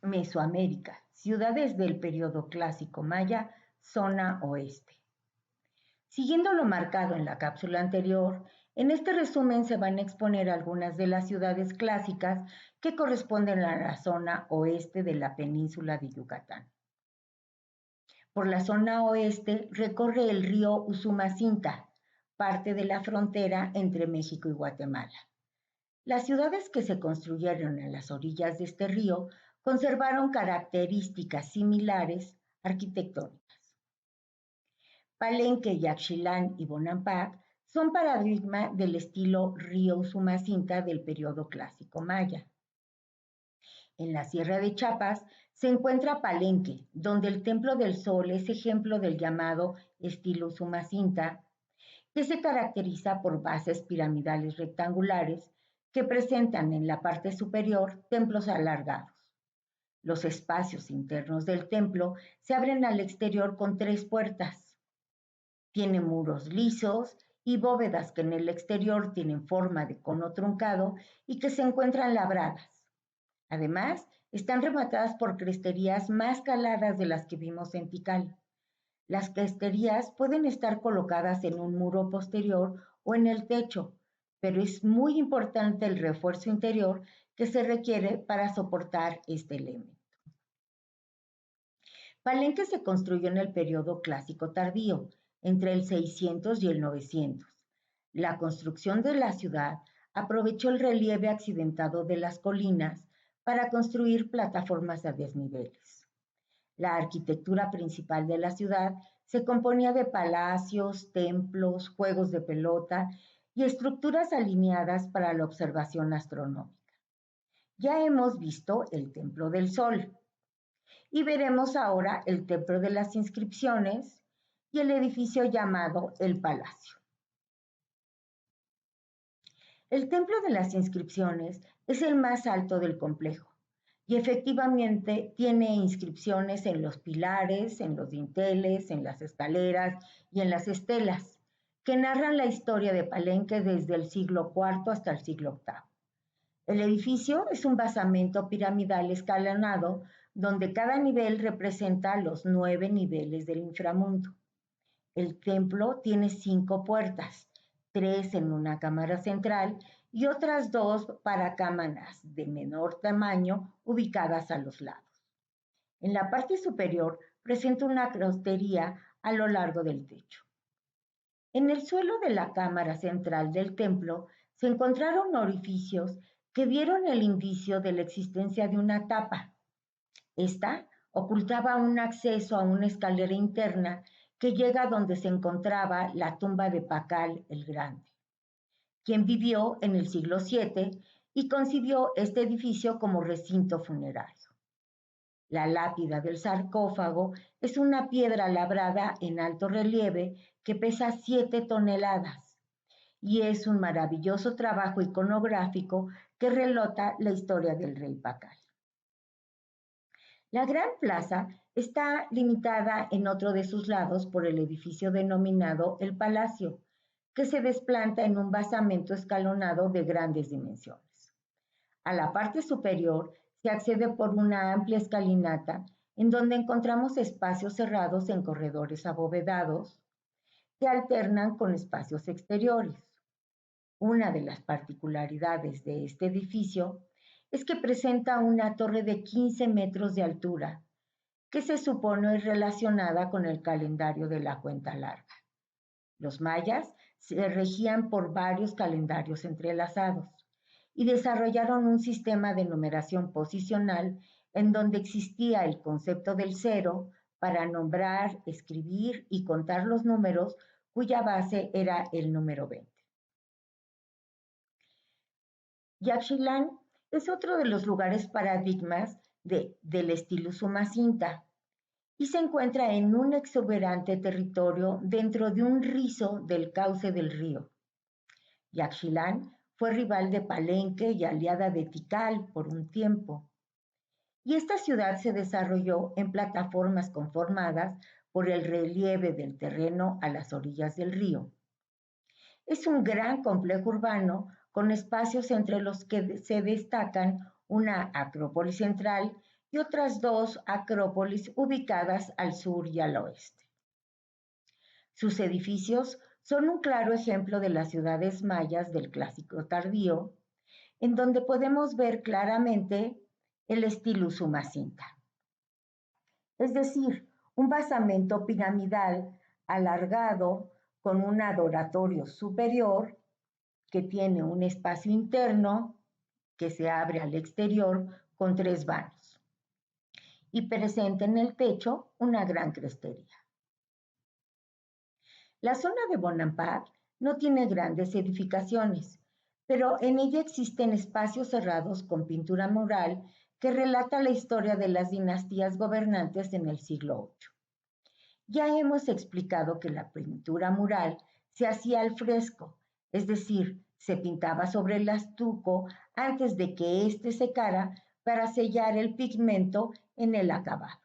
Mesoamérica, ciudades del periodo clásico maya, zona oeste. Siguiendo lo marcado en la cápsula anterior, en este resumen se van a exponer algunas de las ciudades clásicas que corresponden a la zona oeste de la península de Yucatán. Por la zona oeste recorre el río Usumacinta, parte de la frontera entre México y Guatemala. Las ciudades que se construyeron a las orillas de este río conservaron características similares arquitectónicas. Palenque, Yaxchilán y Bonampak son paradigma del estilo río Usumacinta del periodo clásico maya. En la Sierra de Chiapas se encuentra Palenque, donde el Templo del Sol es ejemplo del llamado estilo Usumacinta, que se caracteriza por bases piramidales rectangulares que presentan en la parte superior templos alargados. Los espacios internos del templo se abren al exterior con 3 puertas. Tiene muros lisos y bóvedas que en el exterior tienen forma de cono truncado y que se encuentran labradas. Además, están rematadas por cresterías más caladas de las que vimos en Tikal. Las cresterías pueden estar colocadas en un muro posterior o en el techo, pero es muy importante el refuerzo interior que se requiere para soportar este elemento. Palenque se construyó en el periodo clásico tardío, entre el 600 y el 900. La construcción de la ciudad aprovechó el relieve accidentado de las colinas para construir plataformas a desniveles. La arquitectura principal de la ciudad se componía de palacios, templos, juegos de pelota y estructuras alineadas para la observación astronómica. Ya hemos visto el Templo del Sol y veremos ahora el Templo de las Inscripciones y el edificio llamado el Palacio. El Templo de las Inscripciones es el más alto del complejo y efectivamente tiene inscripciones en los pilares, en los dinteles, en las escaleras y en las estelas, que narran la historia de Palenque desde el siglo IV hasta el siglo VIII. El edificio es un basamento piramidal escalonado donde cada nivel representa los 9 niveles del inframundo. El templo tiene 5 puertas, 3 en una cámara central y otras 2 para cámaras de menor tamaño ubicadas a los lados. En la parte superior presenta una crestería a lo largo del techo. En el suelo de la cámara central del templo se encontraron orificios que dieron el indicio de la existencia de una tapa. Esta ocultaba un acceso a una escalera interna que llega a donde se encontraba la tumba de Pacal el Grande, quien vivió en el siglo VII y concibió este edificio como recinto funerario. La lápida del sarcófago es una piedra labrada en alto relieve que pesa 7 toneladas y es un maravilloso trabajo iconográfico que relata la historia del rey Pacal. La Gran Plaza está limitada en otro de sus lados por el edificio denominado el Palacio, que se desplanta en un basamento escalonado de grandes dimensiones. A la parte superior se accede por una amplia escalinata en donde encontramos espacios cerrados en corredores abovedados que alternan con espacios exteriores. Una de las particularidades de este edificio es que presenta una torre de 15 metros de altura, que se supone es relacionada con el calendario de la cuenta larga. Los mayas se regían por varios calendarios entrelazados y desarrollaron un sistema de numeración posicional en donde existía el concepto del cero para nombrar, escribir y contar los números cuya base era el número 20. Yaxchilán es otro de los lugares paradigmas del estilo Usumacinta y se encuentra en un exuberante territorio dentro de un rizo del cauce del río. Yaxchilán fue rival de Palenque y aliada de Tikal por un tiempo. Y esta ciudad se desarrolló en plataformas conformadas por el relieve del terreno a las orillas del río. Es un gran complejo urbano con espacios entre los que se destacan una acrópolis central y otras dos acrópolis ubicadas al sur y al oeste. Sus edificios son un claro ejemplo de las ciudades mayas del Clásico tardío, en donde podemos ver claramente el estilo Usumacinta, es decir, un basamento piramidal alargado con un adoratorio superior que tiene un espacio interno que se abre al exterior con 3 vanos y presenta en el techo una gran crestería. La zona de Bonampak no tiene grandes edificaciones, pero en ella existen espacios cerrados con pintura mural que relata la historia de las dinastías gobernantes en el siglo VIII. Ya hemos explicado que la pintura mural se hacía al fresco, es decir, se pintaba sobre el estuco antes de que éste secara para sellar el pigmento en el acabado.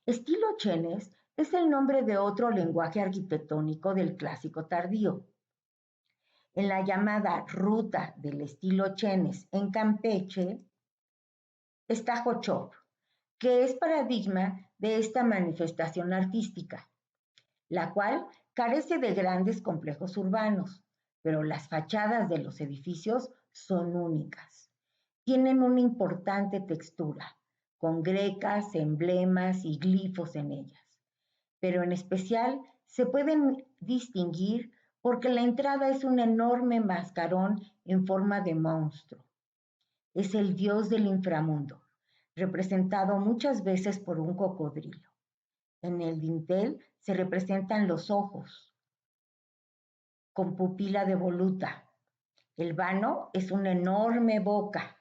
Estilo Chenes es el nombre de otro lenguaje arquitectónico del Clásico tardío. En la llamada Ruta del estilo Chenes en Campeche está Jochop, que es paradigma de esta manifestación artística, la cual carece de grandes complejos urbanos, pero las fachadas de los edificios son únicas. Tienen una importante textura, con grecas, emblemas y glifos en ellas, pero en especial se pueden distinguir porque la entrada es un enorme mascarón en forma de monstruo. Es el dios del inframundo, representado muchas veces por un cocodrilo. En el dintel se representan los ojos, con pupila de voluta. El vano es una enorme boca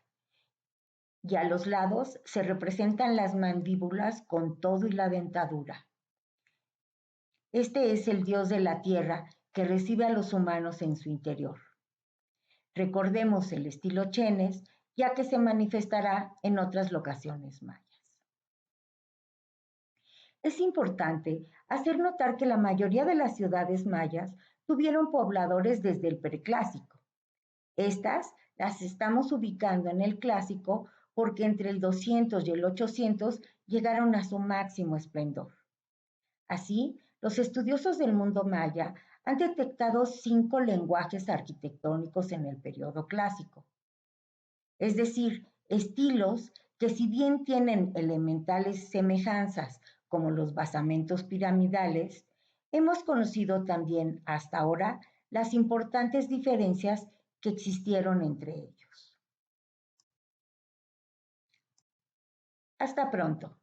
y a los lados se representan las mandíbulas con todo y la dentadura. Este es el dios de la tierra que recibe a los humanos en su interior. Recordemos el estilo Chenes, ya que se manifestará en otras locaciones mayas. Es importante hacer notar que la mayoría de las ciudades mayas tuvieron pobladores desde el preclásico. Estas las estamos ubicando en el clásico porque entre el 200 y el 800 llegaron a su máximo esplendor. Así, los estudiosos del mundo maya han detectado 5 lenguajes arquitectónicos en el periodo clásico, es decir, estilos que si bien tienen elementales semejanzas como los basamentos piramidales, hemos conocido también hasta ahora las importantes diferencias que existieron entre ellos. Hasta pronto.